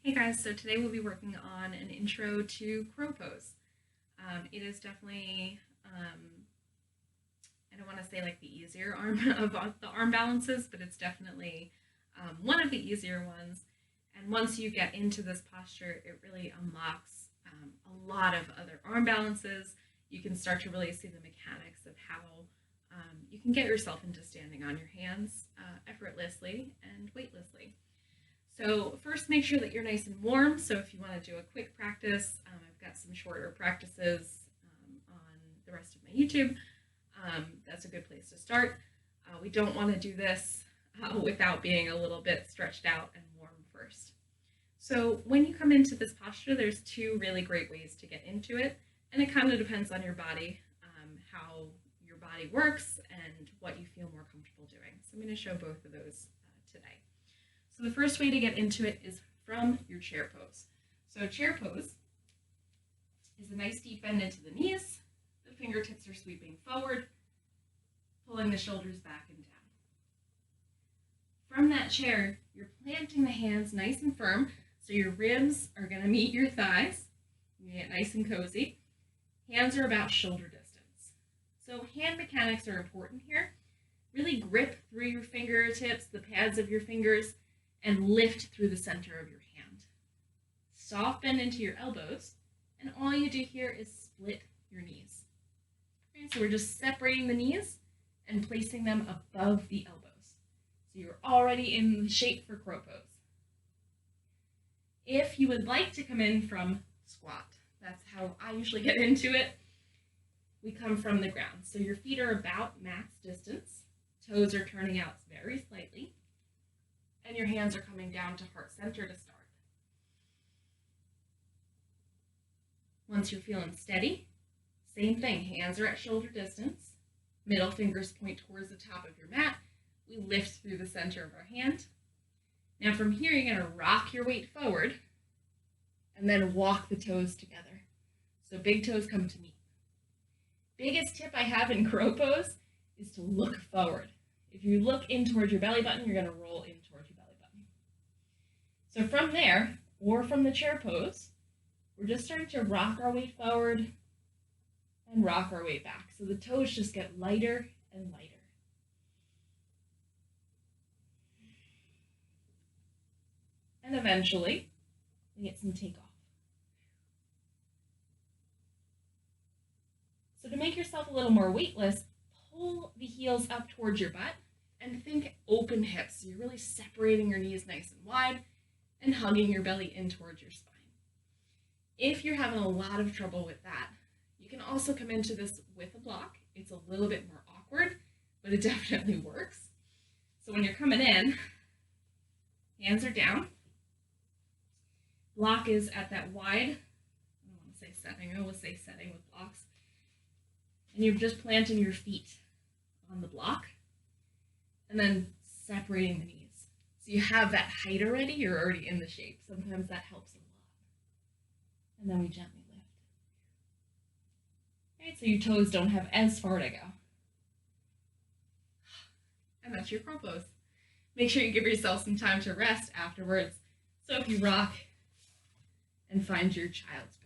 Hey guys, so today we'll be working on an intro to crow pose. It is definitely, I don't want to say like the easier arm of the arm balances, but it's definitely one of the easier ones. And once you get into this posture, it really unlocks a lot of other arm balances. You can start to really see the mechanics of how you can get yourself into standing on your hands effortlessly and weightlessly. So first, make sure that you're nice and warm. So if you want to do a quick practice, I've got some shorter practices on the rest of my YouTube. That's a good place to start. We don't want to do this without being a little bit stretched out and warm first. So when you come into this posture, there's two really great ways to get into it, and it kind of depends on your body, how your body works and what you feel more comfortable doing. So I'm going to show both of those today. So the first way to get into it is from your chair pose. So chair pose is a nice deep bend into the knees. The fingertips are sweeping forward, pulling the shoulders back and down. From that chair, you're planting the hands nice and firm, so your ribs are going to meet your thighs. You get nice and cozy. Hands are about shoulder distance. So hand mechanics are important here. Really grip through your fingertips, the pads of your fingers, and lift through the center of your hand. Soft bend into your elbows, and all you do here is split your knees. Okay, so we're just separating the knees and placing them above the elbows. So you're already in the shape for crow pose. If you would like to come in from squat, that's how I usually get into it. We come from the ground. So your feet are about max distance. Toes are turning out very slightly. And your hands are coming down to heart center to start. Once you're feeling steady, same thing. Hands are at shoulder distance. Middle fingers point towards the top of your mat. We lift through the center of our hand. Now from here, you're going to rock your weight forward and then walk the toes together. So big toes come to meet. Biggest tip I have in crow pose is to look forward. If you look in towards your belly button, you're going to roll in towards your belly button. So from there, or from the chair pose, we're just starting to rock our weight forward and rock our weight back. So the toes just get lighter and lighter. And eventually, we get some takeoff. So to make yourself a little more weightless, pull the heels up towards your butt and think open hips. So you're really separating your knees nice and wide and hugging your belly in towards your spine. If you're having a lot of trouble with that, you can also come into this with a block. It's a little bit more awkward, but it definitely works. So when you're coming in, hands are down. Block is at that wide, I don't want to say setting, I always say setting with blocks. And you're just planting your feet on the block and then separating the knees. So you have that height already, you're already in the shape. Sometimes that helps a lot. And then we gently lift. All right, so your toes don't have as far to go. And that's your crow pose. Make sure you give yourself some time to rest afterwards. So if you rock and find your child's